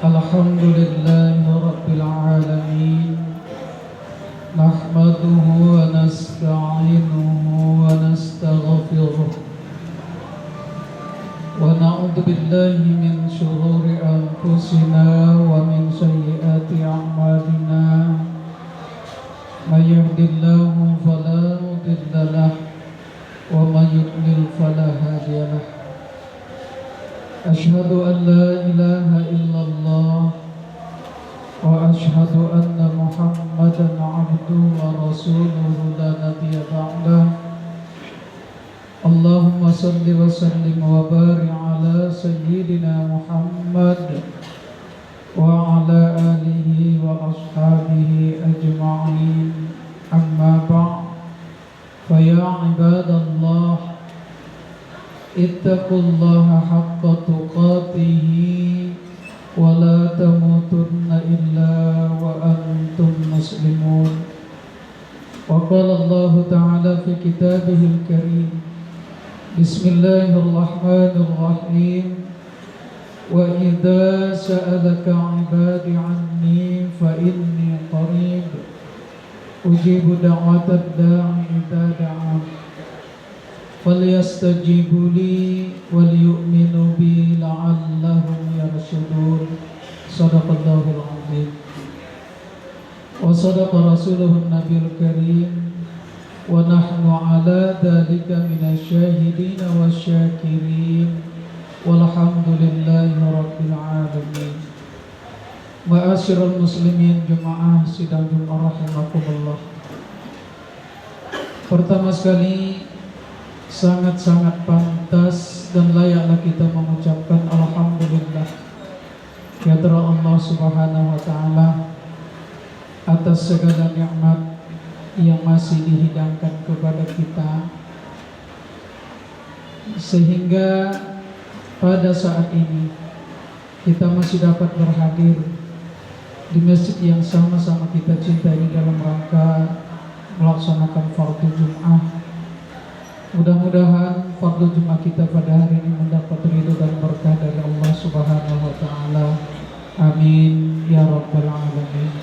Alhamdulillahi Rabbil Alamin. Nahmaduhu wa nasta'inuhu wa nastaghfiruh. Wa na'udzu billahi min shururi anfusina wa min sayyiati a'malina. May yahdihillahu fala mudilla lahu wa may yudlil fala hadiya lahu. Asyhadu an la ilaha illallah wa asyhadu anna Muhammadan abduhu wa rasuluhu la nabiyya ba'dah. Allahumma salli wa sallim wa barik ala sayyidina Muhammad wa ala alihi wa ashabihi ajma'in. Amma ba'd. Fa ya ibadallah, ittaqullaha haqqa tuqatih wa la tamutunna illa wa antum muslimun. Wa qala Allah ta'ala fi kitabihil karim, Bismillahirrahmanirrahim. Wa idza sa'alaka 'ibadi 'anni fa inni qarib ujibu da'watad da'i idza da'an falyastajibu li wal yu'minu bi la'allahum yarshudun. Shadaqallahul 'azim. Wa sadaqa rasuluhun nabiyul karim. Wa nahnu ala dhalika minasyahidin wasyakirin. Walhamdulillahi rabbil alamin. Ma'asyiral muslimin, jemaah sidang Jumat rahimakumullah. Pertama sekali, sangat-sangat pantas dan layaklah kita mengucapkan alhamdulillah kepada Allah Subhanahu wa taala atas segala nikmat yang masih dihidangkan kepada kita, sehingga pada saat ini kita masih dapat berhadir di masjid yang sama-sama kita cintai dalam rangka melaksanakan fardu Jum'ah. Mudah-mudahan fardu Jum'ah kita pada hari ini mendapat ridho dan berkah dari Allah Subhanahu wa taala. Amin ya rabbal alamin.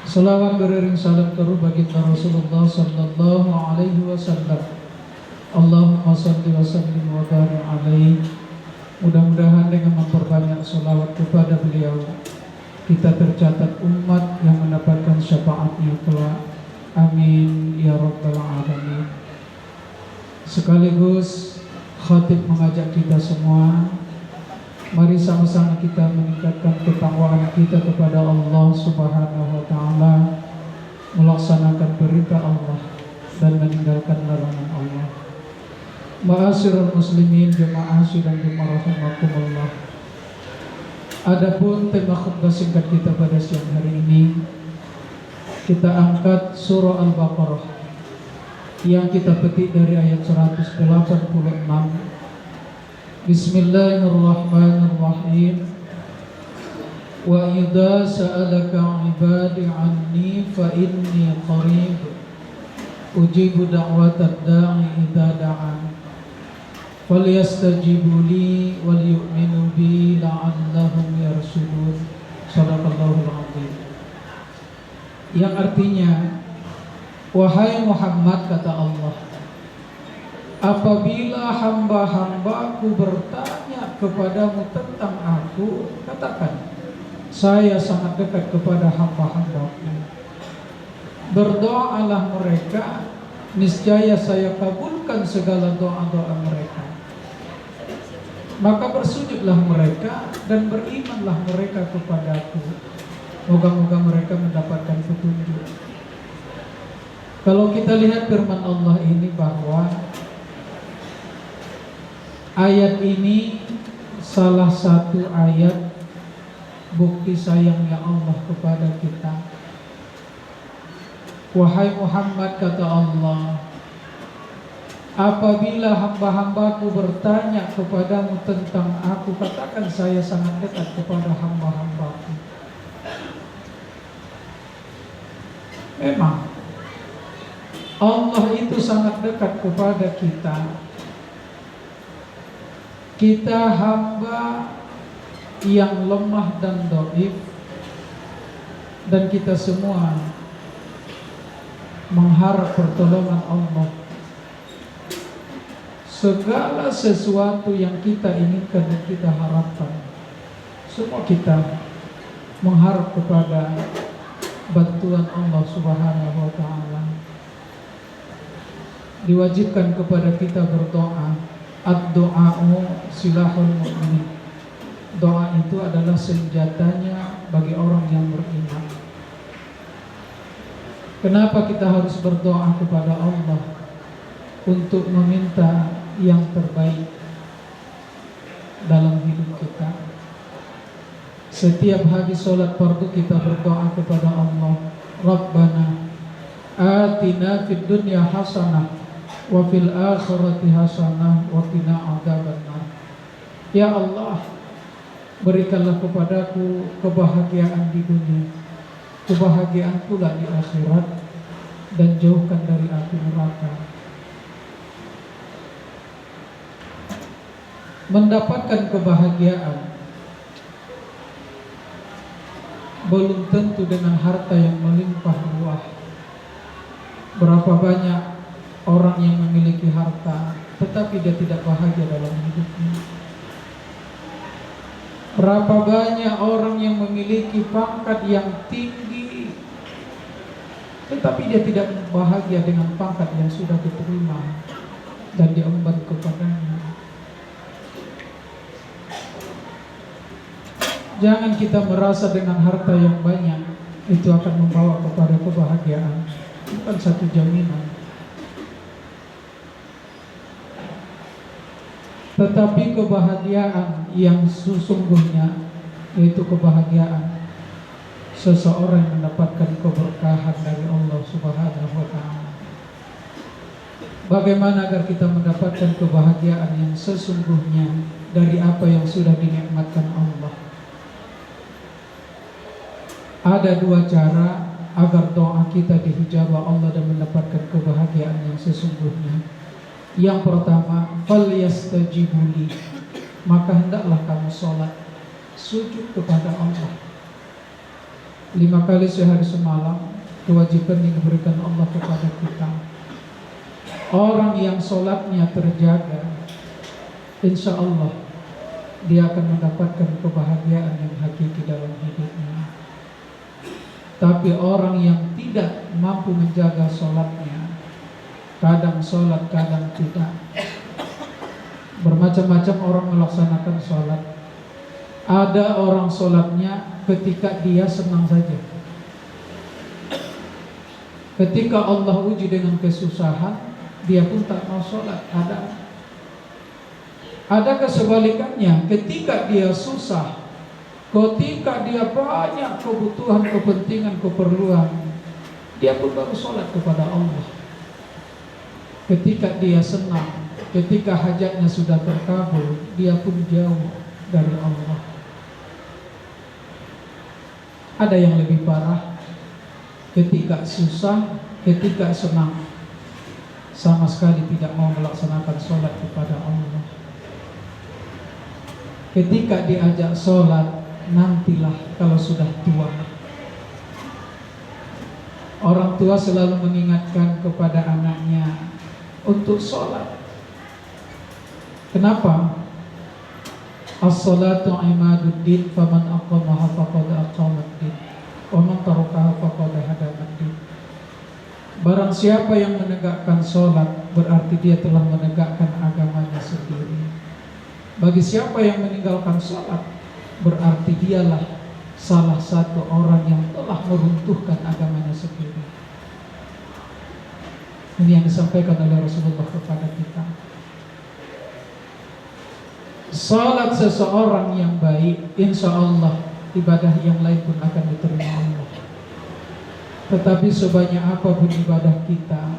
Salawat beriring salam terus bagi Rasulullah sallallahu alaihi wasallam. Allahumma shalli wa sallim wa barik alaihi. Mudah-mudahan dengan memperbanyak salawat kepada beliau, kita tercatat umat yang mendapatkan syafaatnya kelak. Amin ya rabbal alamin. Sekaligus khatib mengajak kita semua, mari sama-sama kita meningkatkan ketakwaan kita kepada Allah Subhanahu wa taala, melaksanakan perintah Allah dan meninggalkan larangan Allah. Ma'asyiral muslimin, jemaah sidang Jumat rahimakumullah. Adapun tema khutbah singkat kita pada siang hari ini, kita angkat surah Al-Baqarah yang kita petik dari ayat 186. Bismillahirrahmanirrahim. Wa idza sa'alaka 'ibadi 'anni fa inni qarib ujibu da'watad da'i idza da'an falyastajibu li wal yu'minu bi la'allahum yarshudun. Shadaqallahul 'azim. Yang artinya, wahai Muhammad, kata Allah, apabila hamba-hambaku bertanya kepadamu tentang aku, katakan, saya sangat dekat kepada hamba-hambaku. Berdoalah mereka, niscaya saya kabulkan segala doa-doa mereka. Maka bersujudlah mereka dan berimanlah mereka kepadaku. Moga-moga mereka mendapatkan petunjuk. Kalau kita lihat firman Allah ini, bahwa ayat ini salah satu ayat bukti sayangnya Allah kepada kita. Wahai Muhammad, kata Allah, apabila hamba-hambaku bertanya kepadamu tentang aku, katakan saya sangat dekat kepada hamba-hambaku. Memang Allah itu sangat dekat kepada kita. Kita hamba yang lemah dan dhaif, dan kita semua mengharap pertolongan Allah. Segala sesuatu yang kita inginkan dan kita harapkan, semua kita mengharap kepada bantuan Allah Subhanahu wa ta'ala. Diwajibkan kepada kita berdoa. Ad-doa'u silahul mu'min. Doa itu adalah senjatanya bagi orang yang beriman. Kenapa kita harus berdoa kepada Allah? Untuk meminta yang terbaik dalam hidup kita. Setiap habis sholat fardu kita berdoa kepada Allah. Rabbana atina fid dunya hasanah wa fil akhirati hasanah wa qina adzabannar. Ya Allah, berikanlah kepadaku kebahagiaan di dunia, kebahagiaan pula di akhirat, dan jauhkan dari api neraka. Mendapatkan kebahagiaan belum tentu dengan harta yang melimpah ruah. Berapa banyak orang yang memiliki harta tetapi dia tidak bahagia dalam hidupnya. Berapa banyak orang yang memiliki pangkat yang tinggi tetapi dia tidak bahagia dengan pangkat yang sudah diterima dan diemban kepadanya. Jangan kita merasa dengan harta yang banyak itu akan membawa kepada kebahagiaan. Bukan satu jaminan. Tetapi kebahagiaan yang sesungguhnya, yaitu kebahagiaan seseorang mendapatkan keberkahan dari Allah Subhanahu wa ta'ala. Bagaimana agar kita mendapatkan kebahagiaan yang sesungguhnya dari apa yang sudah dinikmatkan Allah? Ada dua cara agar doa kita dihijabah Allah dan mendapatkan kebahagiaan yang sesungguhnya. Yang pertama, falyastajibuli, maka hendaklah kamu sholat sujud kepada Allah 5 kali sehari semalam. Kewajiban yang diberikan Allah kepada kita. Orang yang sholatnya terjaga, insya Allah dia akan mendapatkan kebahagiaan yang hakiki dalam hidupnya. Tapi orang yang tidak mampu menjaga sholatnya, kadang sholat, kadang tidak. Bermacam-macam orang melaksanakan sholat. Ada orang sholatnya ketika dia senang saja. Ketika Allah uji dengan kesusahan, dia pun tak mau sholat. Ada kesebalikannya, ketika dia susah, ketika dia banyak kebutuhan, kepentingan, keperluan, dia pun baru sholat kepada Allah. Ketika dia senang, ketika hajatnya sudah terkabul, dia pun jauh dari Allah. Ada yang lebih parah, ketika susah, ketika senang, sama sekali tidak mau melaksanakan sholat kepada Allah. Ketika diajak sholat, nantilah kalau sudah tua. Orang tua selalu mengingatkan kepada anaknya untuk sholat. Kenapa? As-salatu imaduddin, faman aqamaha faqad aqamaddin, wa man tarakaha faqad hadamaddin. Barang siapa yang menegakkan sholat, berarti dia telah menegakkan agamanya sendiri. Bagi siapa yang meninggalkan sholat, berarti dialah salah satu orang yang telah meruntuhkan agamanya sendiri. Ini yang disampaikan oleh Rasulullah kepada kita. Salat seseorang yang baik, insya Allah ibadah yang lain pun akan diterima Allah. Tetapi sebanyak apapun ibadah kita,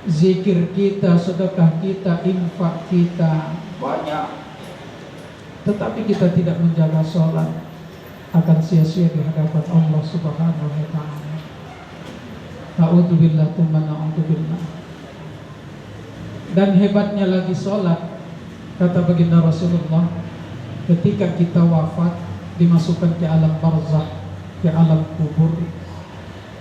zikir kita, sedekah kita, infak kita, banyak, tetapi kita tidak menjaga sholat, akan sia-sia di hadapan Allah Subhanahu wa ta'ala. Na'udzubillah tsumma na'udzubillah. Dan hebatnya lagi sholat, kata baginda Rasulullah, ketika kita wafat dimasukkan ke alam barzakh, ke alam kubur,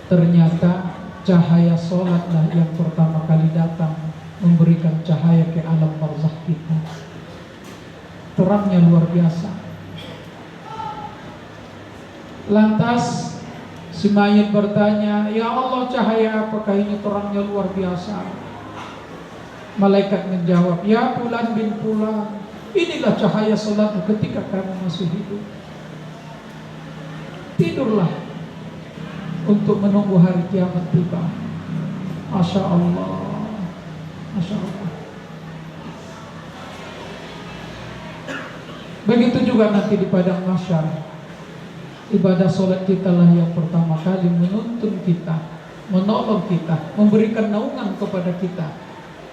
ternyata cahaya sholatlah yang pertama kali datang memberikan cahaya ke alam barzakh kita. Terangnya luar biasa. Lantas si mayit bertanya, "Ya Allah, cahaya apakah ini? Terangnya luar biasa." Malaikat menjawab, "Ya Fulan bin Fulan, inilah cahaya salatmu ketika kamu masih hidup. Tidurlah untuk menunggu hari kiamat tiba." Masya Allah, Masya Allah. Begitu juga nanti di padang mahsyar. Ibadah sholat kita lah yang pertama kali menuntun kita, menolong kita, memberikan naungan kepada kita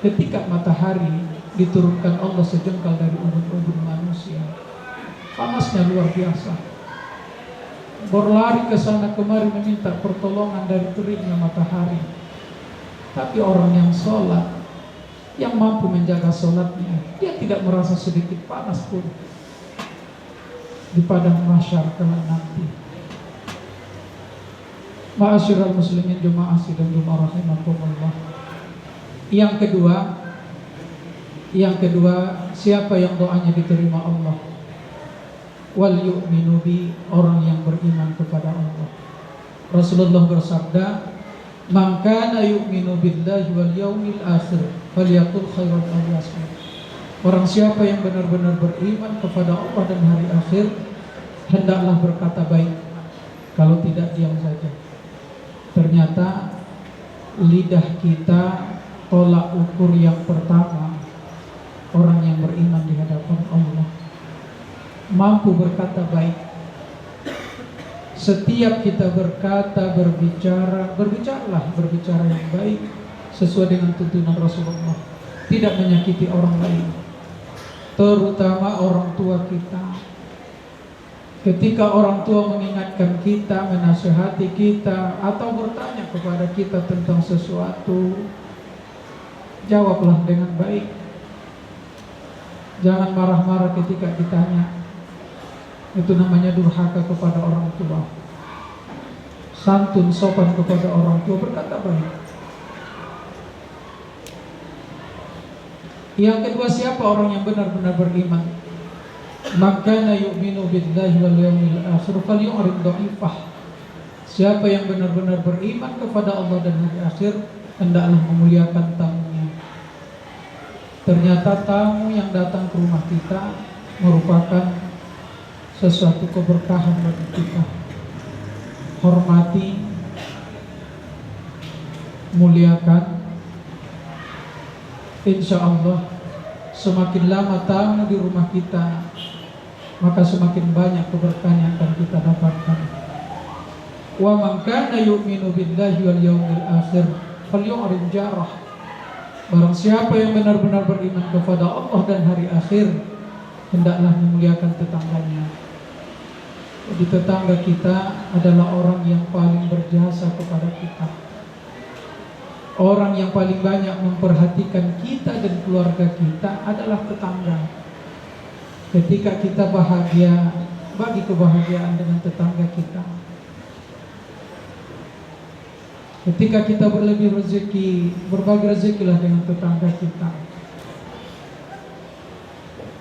ketika matahari diturunkan Allah sejengkal dari ubun-ubun manusia. Panasnya luar biasa. Berlari ke sana kemari meminta pertolongan dari teriknya matahari. Tapi orang yang sholat, yang mampu menjaga sholatnya, dia tidak merasa sedikit panas pun di padang mahsyar kelak nanti. Ma'asyiral muslimin jemaah sidang Jumat rahimakumullah. Yang kedua, siapa yang doanya diterima Allah? Wal yu'minu bi, orang yang beriman kepada Allah. Rasulullah bersabda, "Man kana yu'minu billahi wal yaumil akhir falyaqul khairan aw liyasmut." Orang siapa yang benar-benar beriman kepada Allah dan hari akhir, hendaklah berkata baik, kalau tidak diam saja. Ternyata lidah kita tolak ukur yang pertama orang yang beriman di hadapan Allah, mampu berkata baik. Setiap kita berkata, berbicaralah yang baik sesuai dengan tuntunan Rasulullah, tidak menyakiti orang lain, terutama orang tua kita. Ketika orang tua mengingatkan kita, menasihati kita, atau bertanya kepada kita tentang sesuatu, jawablah dengan baik. Jangan marah-marah ketika ditanya. Itu namanya durhaka kepada orang tua. Santun, sopan kepada orang tua, berkata baik. Yang kedua, siapa orang yang benar-benar beriman? Maka yu'minu billahi wal yawmil akhir falyu'rid dha'ifah. Siapa yang benar-benar beriman kepada Allah dan hari akhir, hendaklah memuliakan tamunya. Ternyata tamu yang datang ke rumah kita merupakan sesuatu keberkahan bagi kita. Hormati, muliakan. Insya Allah semakin lama tamu di rumah kita, maka semakin banyak keberkahan yang akan kita dapatkan. Wa man kana yu'minu billahi wal yawmil akhir falyu'rid jarah. Barang siapa yang benar-benar beriman kepada Allah dan hari akhir, hendaklah memuliakan tetangganya. Jadi tetangga kita adalah orang yang paling berjasa kepada kita, orang yang paling banyak memperhatikan kita dan keluarga kita adalah tetangga. Ketika kita bahagia, bagi kebahagiaan dengan tetangga kita. Ketika kita berlebih rezeki, berbagi rezekilah dengan tetangga kita.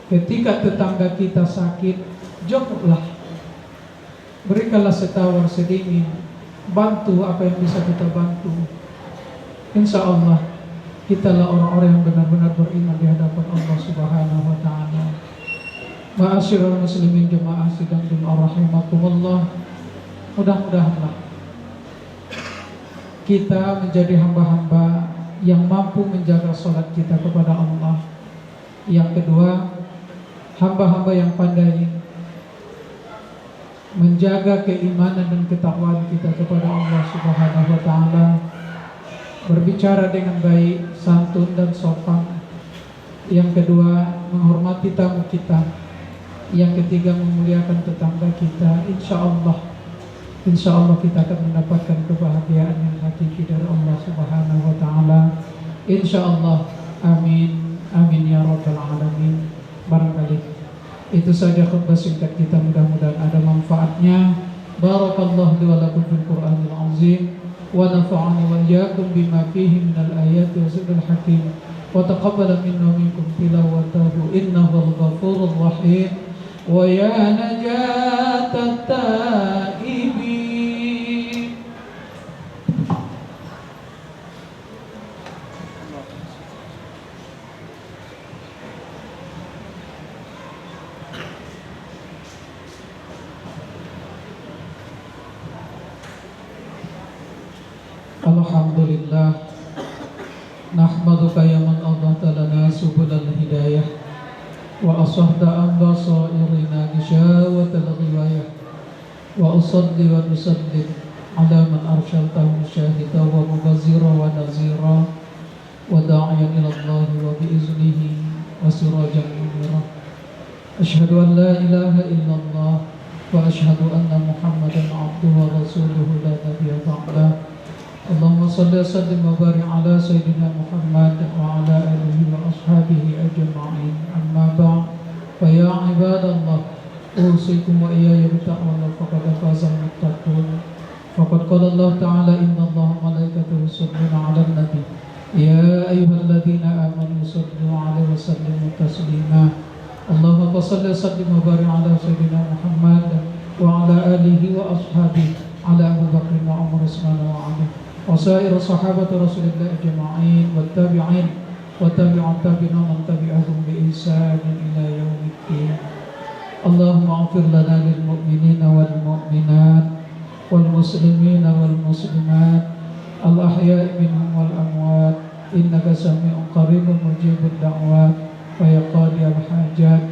Ketika tetangga kita sakit, jenguklah, berikanlah setawar sedingin, bantu apa yang bisa kita bantu. Insya Allah kitalah orang-orang yang benar-benar beriman di hadapan Allah Subhanahu wa ta'ala. Ma'asyiral muslimin jemaah sidang Jumat rahimakumullah. Mudah-mudahanlah kita menjadi hamba-hamba yang mampu menjaga sholat kita kepada Allah. Yang kedua, hamba-hamba yang pandai menjaga keimanan dan ketakwaan kita kepada Allah Subhanahu wa ta'ala, berbicara dengan baik, santun dan sopan. Yang kedua, menghormati tamu kita. Yang ketiga, memuliakan tetangga kita. Insya Allah kita akan mendapatkan kebahagiaan yang hakiki dari Allah Subhanahu wa ta'ala. Insya Allah. Amin. Amin ya rabbal alamin. Barangkali Itu saja khutbah singkat kita, mudah-mudahan ada manfaatnya. Barakallahu li wa lakum fil Qur'anil azim wa nafa'ani wa iyyakum bima fihi minal ayati wa zikril hakim wa taqabbala minna minkum tilawatahu innahu al-ghafurur rahim wa ya najatat taibin. Alhamdulillah, nahmaduka ya man adhata lana subulal hidayah wa asahta an basairina gishawatal ghiwayah wa usalli wa nusallim ala man arsyaltahu syahida wa mubazira wa nazira wa da'iyan ila Allah wa biiznihi wa sirajan munira. Ashhadu an la ilaha illallah wa ashhadu anna Muhammadan abduhu wa rasuluhu la nabiyya ba'dah. Allahumma salli wa sallim wa barik ala Sayyidina Muhammad wa ala alihi wa ashabihi ajma'in. Amma ba'd, fa ya ibadallah, usikum wa iyaya bitaqwallah faqad fazal muttaqun. Faqad qala Allah ta'ala inna Allah wa malaikatahu yusalluna 'alan nabi ya ayyuhalladzina amanu sallu 'alaihi wa sallimu taslima. Allahumma salli wa sallim wa barik ala Sayyidina Muhammad wa ala alihi wa ashabihi ala Abu Bakr wa Umar Utsman wa Ali وسائر صحابة رسول الله أجمعين والتابعين وتابع التابعين ومن تبعهم بإحسان إلى يوم الدين. اللهم اغفر لنا للمؤمنين والمؤمنات والمسلمين والمسلمات الأحياء منهم والأموات إنك سميع قريب مجيب الدعوات ويا قاضي الحاجات.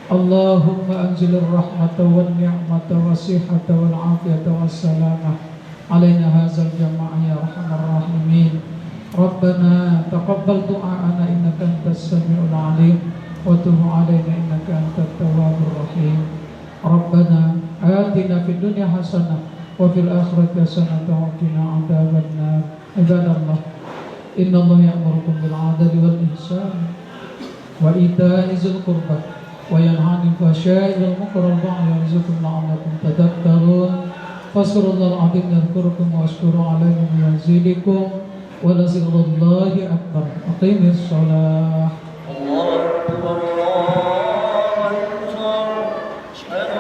اللهم أنزل الرحمة والنعمة والصحة والعافية والسلامة علينا هذا الجماع يا أرحم الراحمين. ربنا تقبل دعاءنا إنك أنت السميع العليم وتب علينا إنك أنت التواب الرحيم. ربنا آتنا في الدنيا حسنة وفي الآخرة حسنة وقنا عذاب النار. عباد الله، إن الله يأمركم بالعدل والإحسان وإيتاء ذي القربى وينهى عن الفحشاء والمنكر والبغي يعظكم لعلكم تذكرون. فاذكروا الله العظيم يذكركم واشكروا عليه يزيدكم ولذكر الله أكبر. أقيموا الصلاة.